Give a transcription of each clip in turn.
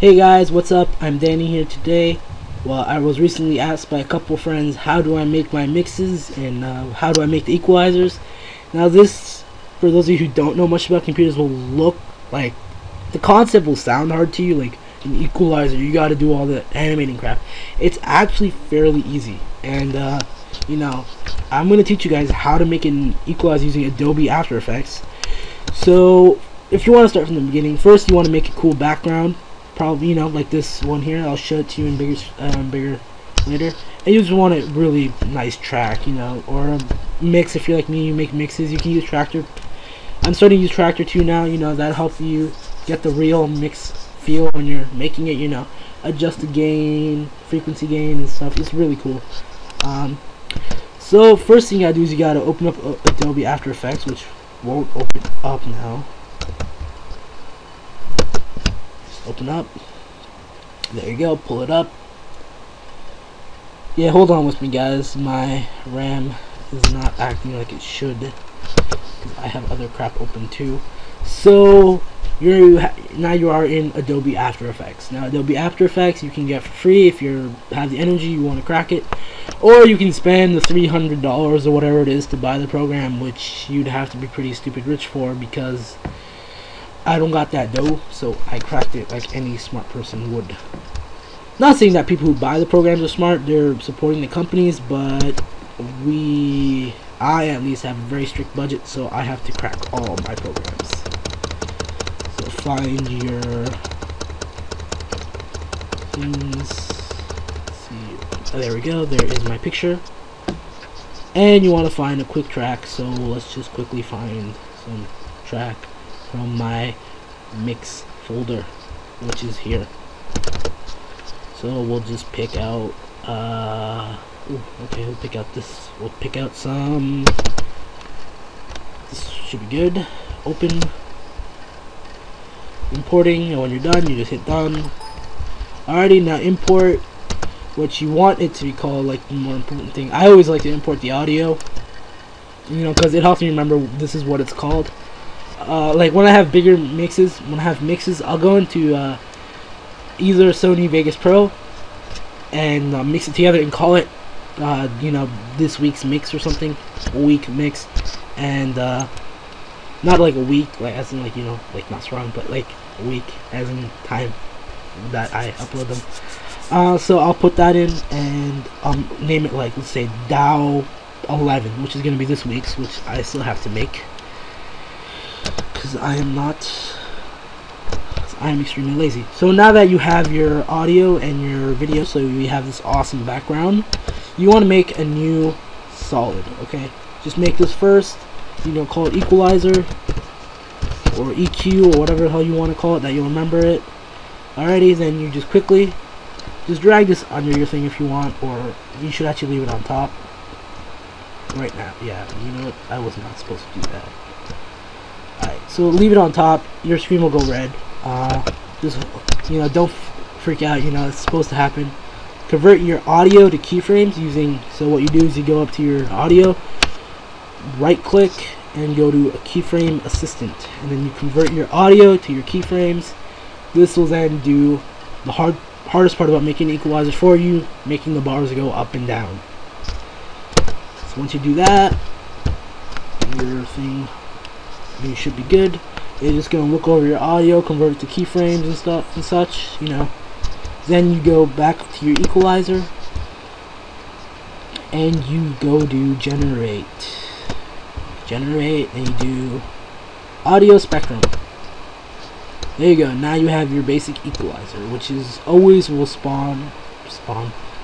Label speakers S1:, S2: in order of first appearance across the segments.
S1: Hey guys, what's up? I'm Danny here today. Well, I was recently asked by a couple friends, how do I make my mixes and how do I make the equalizers. Now this, for those of you who don't know much about computers, will look like, the concept will sound hard to you, like an equalizer, you gotta do all the animating crap. It's actually fairly easy, and you know, I'm gonna teach you guys how to make an equalizer using Adobe After Effects. So if you want to start from the beginning, first you want to make a cool background, probably, you know, like this one here. I'll show it to you in bigger later. And you just want a really nice track, you know, or a mix. If you're like me, you make mixes, you can use Tractor. I'm starting to use Tractor too now, you know, that helps you get the real mix feel when you're making it, you know, adjust the gain, frequency gain and stuff. It's really cool. So first thing you gotta do is you gotta open up Adobe After Effects, which won't open up now. Just open up. There you go. Pull it up. Yeah, hold on with me, guys. My RAM is not acting like it should, because I have other crap open too. So now you are in Adobe After Effects. Now Adobe After Effects you can get for free if you have the energy, you want to crack it, or you can spend the $300 or whatever it is to buy the program, which you'd have to be pretty stupid rich for, because I don't got that dough, so I cracked it like any smart person would. Not saying that people who buy the programs are smart, they're supporting the companies, but I at least have a very strict budget, so I have to crack all my programs. So find your things. Let's see. Oh, there we go. There is my picture. And you want to find a quick track, so let's just quickly find some track from my mix folder, which is here. So we'll just pick out okay, we'll pick out this. We'll pick out some. This should be good. Open. Importing, and when you're done, you just hit done. Alrighty, now import what you want it to be called, like the more important thing. I always like to import the audio, you know, because it helps me remember this is what it's called. Like when I have bigger mixes, I'll go into either Sony Vegas Pro and mix it together and call it you know, this week's mix or something, a week mix, and not like a week, like as in, like, you know, like not strong, but like a week as in time that I upload them. So I'll put that in and name it, like, let's say Dow 11, which is gonna be this week's, which I still have to make because I am extremely lazy. So now that you have your audio and your video, so you have this awesome background, you want to make a new solid. Okay, just make this first, you know, call it Equalizer or EQ or whatever the hell you want to call it, that you'll remember it. Alrighty, then you just quickly just drag this under your thing if you want, or you should actually leave it on top right now. Yeah, you know what, I was not supposed to do that. Alright, so leave it on top. Your screen will go red. Just, you know, don't freak out, you know, it's supposed to happen. Convert your audio to keyframes using, so what you do is you go up to your audio, right click, and go to a keyframe assistant, and then you convert your audio to your keyframes. This will then do the hardest part about making equalizers for you, making the bars go up and down. So once you do that, your thing, you should be good. You're just gonna look over your audio, convert it to keyframes and stuff and such, you know. Then you go back to your equalizer and you go to generate, and you do audio spectrum. There you go. Now you have your basic equalizer, which is always will spawn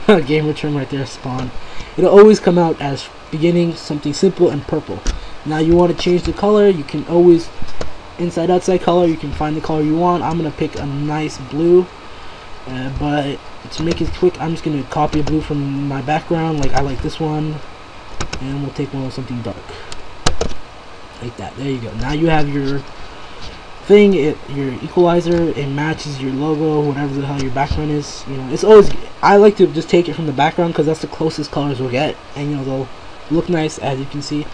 S1: gamer term right there, spawn. It'll always come out as beginning something simple and purple. Now you want to change the color, you can always inside outside color, you can find the color you want. I'm gonna pick a nice blue, but to make it quick, I'm just gonna copy a blue from my background. Like I like this one, and we'll take one with something dark like that. There you go. Now you have your thing, your equalizer. It matches your logo, whatever the hell your background is. You know, it's always, I like to just take it from the background because that's the closest colors we'll get, and you know, they'll look nice, as you can see.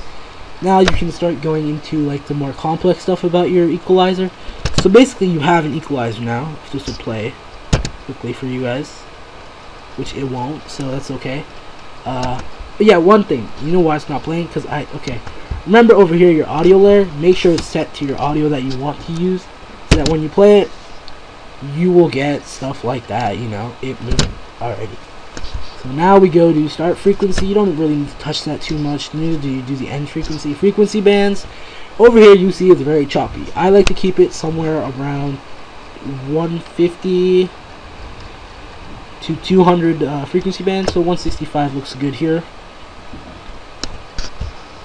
S1: Now you can start going into like the more complex stuff about your equalizer. So basically you have an equalizer now. Just to play. quickly for you guys, which it won't, so that's okay. But yeah, one thing, you know why it's not playing? Because remember over here your audio layer, make sure it's set to your audio that you want to use, so that when you play it, you will get stuff like that, you know, it moving. Alrighty. So now we go to start frequency. You don't really need to touch that too much. Neither do you do the end frequency. Frequency bands. Over here you see it's very choppy. I like to keep it somewhere around 150 to 200 frequency bands. So 165 looks good here.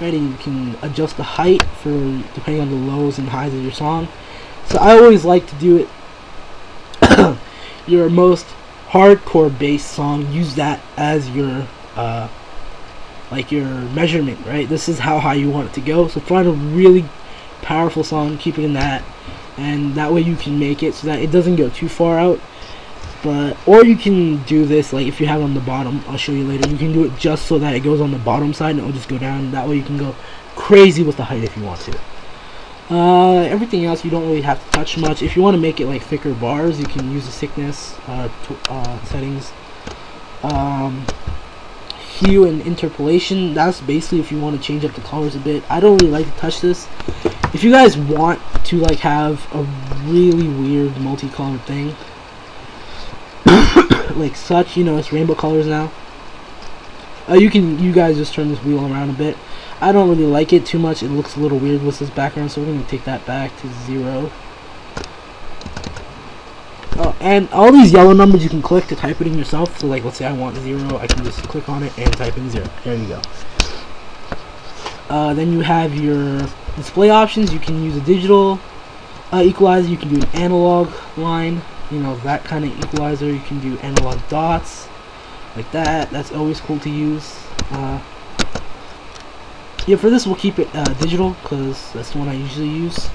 S1: Ready, you can adjust the height for depending on the lows and highs of your song. So I always like to do it your most hardcore bass song, use that as your like your measurement, right? This is how high you want it to go. So find a really powerful song, keep it in that, and that way you can make it so that it doesn't go too far out. But or you can do this like if you have it on the bottom, I'll show you later, you can do it just so that it goes on the bottom side and it'll just go down. That way you can go crazy with the height if you want to. Everything else you don't really have to touch much. If you want to make it like thicker bars, you can use the thickness settings. Hue and interpolation, that's basically if you want to change up the colors a bit. I don't really like to touch this. If you guys want to like have a really weird multicolored thing like such, you know, it's rainbow colors now, you guys just turn this wheel around a bit. I don't really like it too much. It looks a little weird with this background, so we're going to take that back to 0. Oh, and all these yellow numbers you can click to type it in yourself. So like, let's say I want 0, I can just click on it and type in 0. There you go. Then you have your display options. You can use a digital equalizer. You can do an analog line, you know, that kind of equalizer. You can do analog dots like that. That's always cool to use. Yeah, for this we'll keep it digital because that's the one I usually use.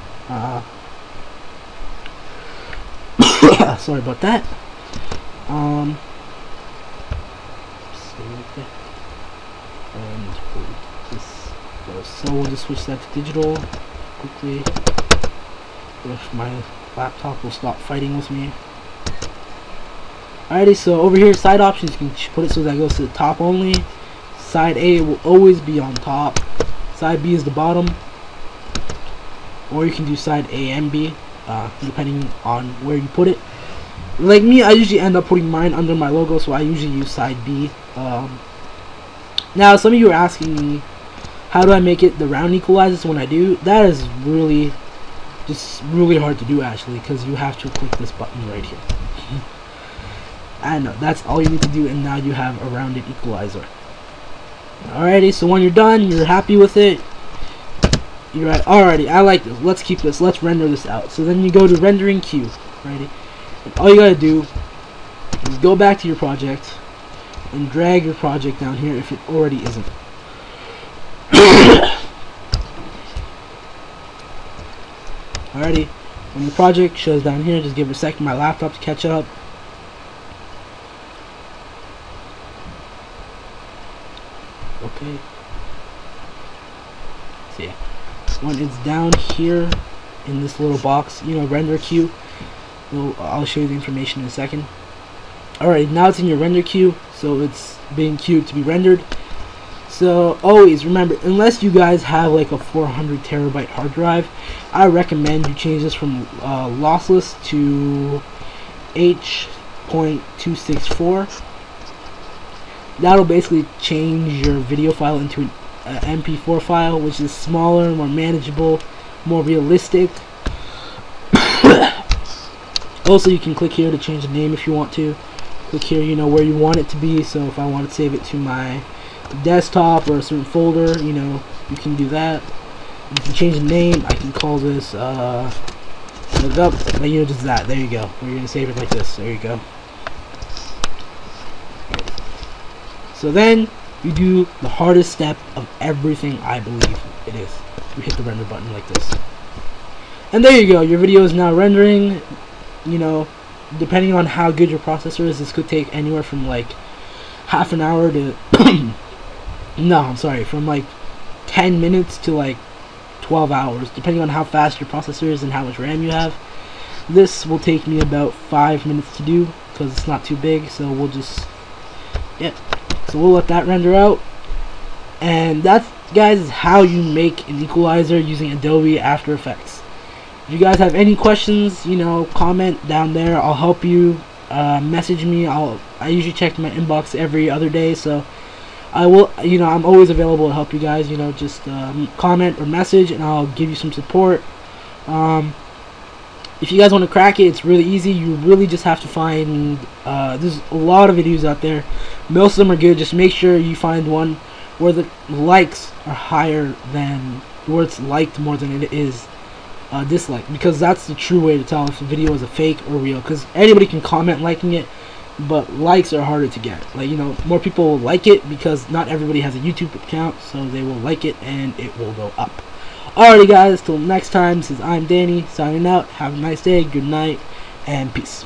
S1: Sorry about that. And this goes. So we'll just switch that to digital quickly. If my laptop will stop fighting with me. Alrighty, so over here side options, you can put it so that it goes to the top only. Side A will always be on top. Side B is the bottom. Or you can do side A and B, depending on where you put it. Like me, I usually end up putting mine under my logo, so I usually use side B. Now, some of you are asking me, how do I make it the round equalizers when I do? That is really, just really hard to do actually, because you have to click this button right here. I know, that's all you need to do, and now you have a rounded equalizer. Alrighty, so when you're done, you're happy with it, you're right, alrighty, I like this, let's keep this, let's render this out. So then you go to rendering queue, alrighty, and all you gotta do is go back to your project and drag your project down here if it already isn't. Alrighty, when the project shows down here, just give it a second, my laptop to catch up. Okay. So yeah, when it's down here in this little box, you know, render queue, well, I'll show you the information in a second. Alright, now it's in your render queue, so it's being queued to be rendered. So always remember, unless you guys have like a 400 terabyte hard drive, I recommend you change this from lossless to H.264. That'll basically change your video file into an MP4 file, which is smaller, more manageable, more realistic. Also, you can click here to change the name if you want to. Click here, you know, where you want it to be. So if I want to save it to my desktop or a certain folder, you know, you can do that. You can change the name. I can call this look up, you know, just that. There you go. We're gonna save it like this. There you go. So then you do the hardest step of everything, I believe it is. You hit the render button like this. And there you go, your video is now rendering. You know, depending on how good your processor is, this could take anywhere from like half an hour to no, I'm sorry, from like 10 minutes to like 12 hours, depending on how fast your processor is and how much RAM you have. This will take me about 5 minutes to do, because it's not too big. So we'll just, yeah, so we'll let that render out. And that's, guys, is how you make an equalizer using Adobe After Effects. If you guys have any questions, you know, comment down there. I'll help you. Message me. I usually check my inbox every other day, so I will, you know, I'm always available to help you guys. You know, just comment or message and I'll give you some support. If you guys want to crack it, it's really easy. You really just have to find, there's a lot of videos out there. Most of them are good. Just make sure you find one where the likes are higher than, where it's liked more than it is disliked, because that's the true way to tell if a video is a fake or real. Because anybody can comment liking it, but likes are harder to get. Like, you know, more people will like it because not everybody has a YouTube account, so they will like it and it will go up. Alrighty guys, till next time, this is I'm Danny signing out. Have a nice day, good night, and peace.